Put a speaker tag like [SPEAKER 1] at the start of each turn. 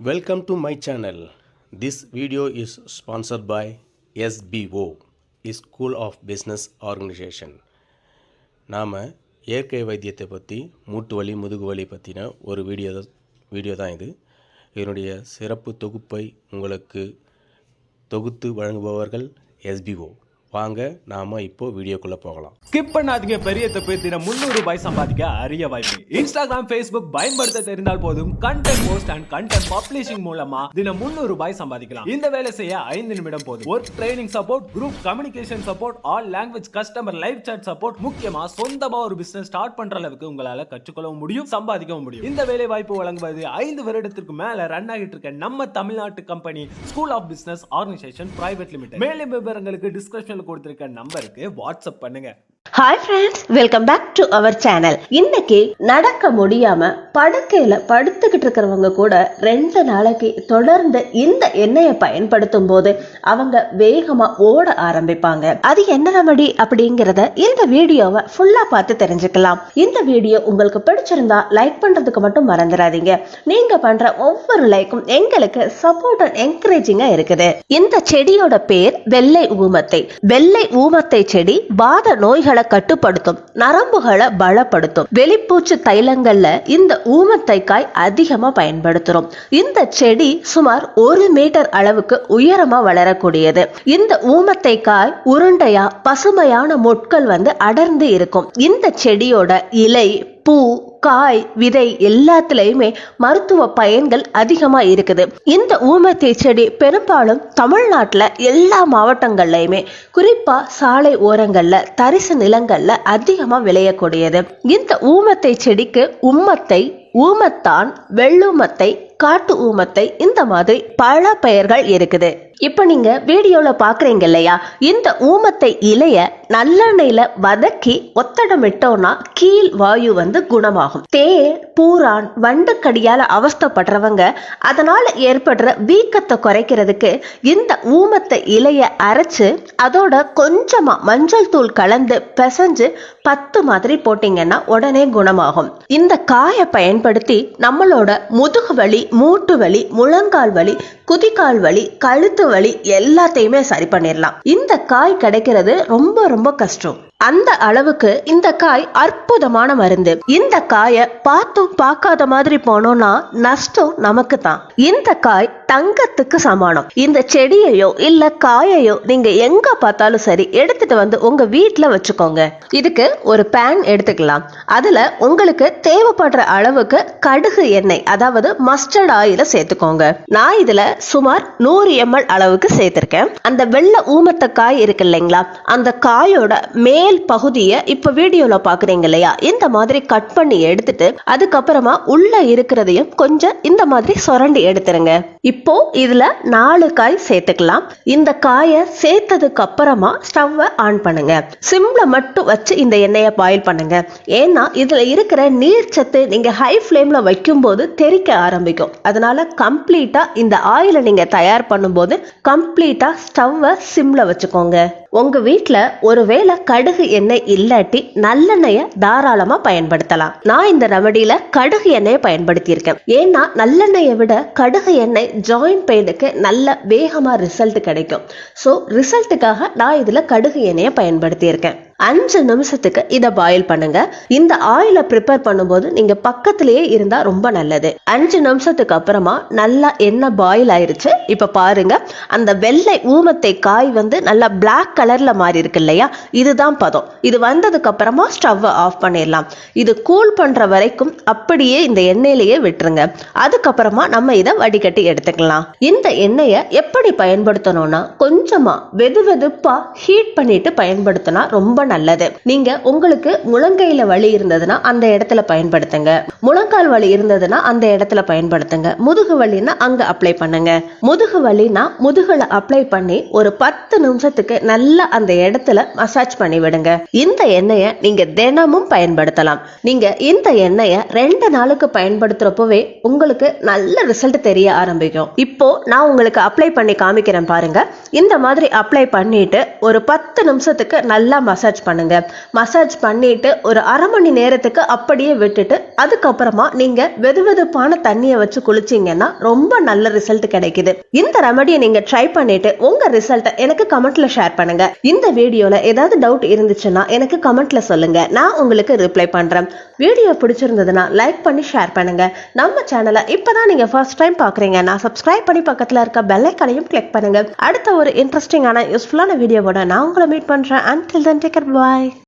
[SPEAKER 1] Welcome to my channel. This video is sponsored by SBO, School of Business Organization. நாம் இயற்கை வைத்தியத்தை பற்றி மூட்டு வலி முதுகு வலி பற்றின ஒரு வீடியோ தான் இது. இதனுடைய சிறப்பு தொகுப்பை உங்களுக்கு தொகுத்து வழங்குபவர்கள் SBO. வாங்க நாம இப்போ வீடியோக்குள்ள போகலாம்.
[SPEAKER 2] ஸ்கிப் பண்ணாதீங்க, பெரிய தப்பு. தினம் 300 ரூபாய் சம்பாதிக்க அரிய வாய்ப்பு. இன்ஸ்டாகிராம், ஃபேஸ்புக் பயன்படுத்த தெரிந்தால் போதும். Content post and content publishing மூலமா தினம் 300 ரூபாய் சம்பாதிக்கலாம். இந்த வேலை செய்ய 5 நிமிடம் போதும். Work training support, group communication support, all language customer live chat support, முக்கியமா சொந்தமா ஒரு பிசினஸ் ஸ்டார்ட் பண்ற அளவுக்கு உங்களால கற்றுக்கொள்ளவும் முடியும், சம்பாதிக்கவும் முடியும். இந்த வேலை வாய்ப்பு வழங்குவது 5 வருடத்திற்கு மேல ரன் ஆகிட்டு இருக்க நம்ம தமிழ்நாட்டு company school of business organisation private limited. மேலும் விவரங்களுக்கு டிஸ்கிரிப்ஷன்ல கொடுத்திருக்க நம்பருக்கு வாட்ஸ்அப் பண்ணுங்க.
[SPEAKER 3] Hi friends, welcome back to our channel. இன்னைக்கு நடக்க முடியாம படுக்கையில படுத்துக்கிட்டு இருக்கிறவங்க கூட 2 நாளைக்கு தொடர்ந்து இந்த எண்ணெயை பயன்படுத்தும் போது அவங்க வேகமா ஓட ஆரம்பிப்பாங்க. அது என்ன ரெமடி அப்படிங்கறத இந்த வீடியோவை ஃபுல்லா பார்த்து தெரிஞ்சுக்கலாம். இந்த வீடியோ உங்களுக்கு பிடிச்சிருந்தா லைக் பண்றதுக்கு மட்டும் மறந்துடாதீங்க. நீங்க பண்ற ஒவ்வொரு லைக்கும் எங்களுக்கு சப்போர்ட் அண்ட் என்கரேஜிங்கா இருக்குது. இந்த செடியோட பேர் வெள்ளை ஊமத்தை. வெள்ளை ஊமத்தை செடி வாத நோய்களை கட்டுப்படுத்தும், நரம்புகளை பலப்படுத்தும். வெளிப்பூச்சு தைலங்கள்ல இந்த ஊமத்தைக்காய் அதிகமா பயன்படுத்துறோம். இந்த செடி சுமார் 1 மீட்டர் அளவுக்கு உயரமா வளரக்கூடியது. இந்த ஊமத்தைக்காய் உருண்டையா பசுமையான மொட்கள் அடர்ந்து இருக்கும். இந்த செடியோட இலை, பூ, காய், விதை எல்லாத்துலயுமே மருத்துவ பயன்கள் அதிகமா இருக்குது. இந்த ஊமத்தை செடி பெரும்பாலும் தமிழ்நாட்டுல எல்லா மாவட்டங்கள்லயுமே, குறிப்பா சாலை ஓரங்கள்ல, தரிசு நிலங்கள்ல அதிகமா விளையக்கூடியது. இந்த ஊமத்தை செடிக்கு உம்மத்தை, ஊமத்தான், வெள்ளூமத்தை, காட்டு ஊமத்தை, இந்த மாதிரி பல பெயர்கள் இருக்குது. இப்ப நீங்க வீடியோல பாக்குறீங்க இல்லையா, இந்த ஊமத்தை இலைய நல்லெண்ணெயில வதக்கி ஒத்தடமிட்டோம்னா கீழ் வாயு குணமாகும். தேர், பூரான், வண்டுக்கடியால அவஸ்தைப்படுறவங்க அதனால ஏற்படுற வீக்கத்தை குறைக்கிறதுக்கு இந்த ஊமத்தை இலைய அரைச்சு அதோட கொஞ்சமா மஞ்சள் தூள் கலந்து பிசைஞ்சு 10 மாதிரி போட்டீங்கன்னா உடனே குணமாகும். இந்த காயை பயன்படுத்தி நம்மளோட முதுகு வலி, மூட்டு வலி, முழங்கால் வலி, குதிகால் வலி, கழுத்து வலி எல்லாத்தையுமே சரி பண்ணிடலாம். இந்த காய் கிடைக்கிறது ரொம்ப ரொம்ப கஷ்டம். அந்த அளவுக்கு இந்த காய் அற்புதமான மருந்து. இந்த காயை பார்த்தும் பார்க்காத மாதிரி போனோம்னா நஷ்டம் நமக்கு தான். இந்த காய் தங்கத்துக்கு சமானம். இந்த செடியையோ இல்ல காயையோ நீங்க எங்க பார்த்தாலும் சரி எடுத்துட்டு உங்க வீட்டுல வச்சுக்கோங்க. இதுக்கு ஒரு பேன் எடுத்துக்கலாம். அதுல உங்களுக்கு தேவைப்படுற அளவுக்கு கடுகு எண்ணெய், அதாவது மஸ்டர்ட் ஆயில சேர்த்துக்கோங்க. நான் இதுல சுமார் 100 ml அளவுக்கு சேர்த்திருக்கேன். அந்த வெள்ளை ஊமத்தை காய் இருக்கு இல்லைங்களா, அந்த காயோட மேல் பகுதியை இப்ப வீடியோல பாக்குறீங்க இல்லையா, இந்த மாதிரி கட் பண்ணி எடுத்துட்டு அதுக்கப்புறமா உள்ள இருக்கிறதையும் கொஞ்சம் இந்த மாதிரி சுரண்டி எடுத்துருங்க. இப்போ இதுல 4 காய் சேர்த்துக்கலாம். இந்த காயை சேர்த்ததுக்கு அப்புறமா ஸ்டவ்வை ஆன் பண்ணுங்க. சிம்ல மட்டும் வச்சு இந்த எண்ணெயை பாயில் பண்ணுங்க. ஏன்னா இதுல இருக்கிற நீர் சத்து நீங்க ஹை ஃப்ளேம்ல வைக்கும் போது தெறிக்க ஆரம்பிக்கும். அதனால கம்ப்ளீட்டா இந்த ஆயிலை நீங்க தயார் பண்ணும்போது கம்ப்ளீட்டா ஸ்டவ்வை சிம்ல வச்சுக்கோங்க. உங்க வீட்டுல ஒருவேளை கடுகு எண்ணெய் இல்லாட்டி நல்லெண்ணெயை தாராளமா பயன்படுத்தலாம். நான் இந்த ரெமடியில கடுகு எண்ணெயை பயன்படுத்தி இருக்கேன். ஏன்னா நல்லெண்ணெயை விட கடுகு எண்ணெய் ஜாயிண்ட் பெயினுக்கு நல்ல வேகமா ரிசல்ட் கிடைக்கும். ஸோ ரிசல்ட்டுக்காக நான் இதுல கடுகு எண்ணெயை பயன்படுத்தி இருக்கேன். 5 நிமிஷத்துக்கு இதை பாயில் பண்ணுங்க. இந்த ஆயில ப்ரிப்பேர் பண்ணும்போது நீங்க பக்கத்திலேயே இருந்தா ரொம்ப நல்லது. 5 நிமிஷத்துக்கு அப்புறமா நல்லா எண்ணெய் பாயில் ஆயிருச்சு. இப்ப பாருங்க, அந்த வெள்ளை ஊமத்தை காய் நல்லா பிளாக் கலர்ல மாறி இருக்கு இல்லையா, இதுதான் பதம். இது வந்ததுக்கு அப்புறமா ஸ்டவ் ஆஃப் பண்ணிடலாம். இது கூல் பண்ற வரைக்கும் அப்படியே இந்த எண்ணெயிலேயே விட்டுருங்க. அதுக்கப்புறமா நம்ம இதை வடிகட்டி எடுத்துக்கலாம். இந்த எண்ணெயை எப்படி பயன்படுத்தணும்னா கொஞ்சமா வெது வெதுப்பா ஹீட் பண்ணிட்டு பயன்படுத்தினா ரொம்ப நல்லது. நீங்க உங்களுக்கு முழங்கையில வலி இருந்ததுன்னா அந்த இடத்துல பயன்படுத்துங்க. முழங்கால் வலி இருந்ததுன்னா அந்த இடத்துல பயன்படுத்துங்க. முதுகு வலின்னா அங்க அப்ளை பண்ணுங்க. முதுகு வலினா முதுகுல அப்ளை பண்ணி ஒரு 10 நிமிஷத்துக்கு நல்லா அந்த இடத்துல மசாஜ் பண்ணி விடுங்க. இந்த எண்ணெயை நீங்க தினமும் பயன்படுத்தலாம். நீங்க இந்த எண்ணெயை 2 நாளுக்கு பயன்படுத்துறப்பவே உங்களுக்கு நல்ல ரிசல்ட் தெரிய ஆரம்பிக்கும். இப்போ நான் உங்களுக்கு அப்ளை பண்ணி காமிக்கிறேன் பாருங்க. இந்த மாதிரி அப்ளை பண்ணிட்டு ஒரு 10 நிமிஷத்துக்கு நல்லா மசாஜ் பண்ணுங்க. மசாஜ் பண்ணிட்டு ஒரு அரை மணி நேரத்துக்கு அப்படியே விட்டுட்டு அதுக்கப்புறமா நீங்க வெதுவெதுப்பான தண்ணியை வச்சு குளிச்சீங்கன்னா ரொம்ப நல்ல ரிசல்ட் கிடைக்குது. இந்த ரெமடியை நீங்க ட்ரை பண்ணிட்டு உங்க ரிசல்ட்டை எனக்கு கமெண்ட்ல ஷேர் பண்ணுங்க. இந்த வீடியோல ஏதாவது டவுட் இருந்துச்சுன்னா எனக்கு கமெண்ட்ல சொல்லுங்க, நான் உங்களுக்கு ரிப்ளை பண்றேன். வீடியோ பிடிச்சிருந்ததுன்னா லைக் பண்ணி ஷேர் பண்ணுங்க. நம்ம சேனலை இப்பதான் நீங்க ஃபர்ஸ்ட் டைம் பாக்குறீங்கன்னா சப்ஸ்கிரைப் பண்ணி பக்கத்துல இருக்க பெல் ஐகானையும் கிளிக் பண்ணுங்க. அடுத்த ஒரு இன்ட்ரெஸ்டிங்கான யூஸ்ஃபுல்லான வீடியோவோட நான் உங்களை மீட் பண்றேன். Until then, take care, bye.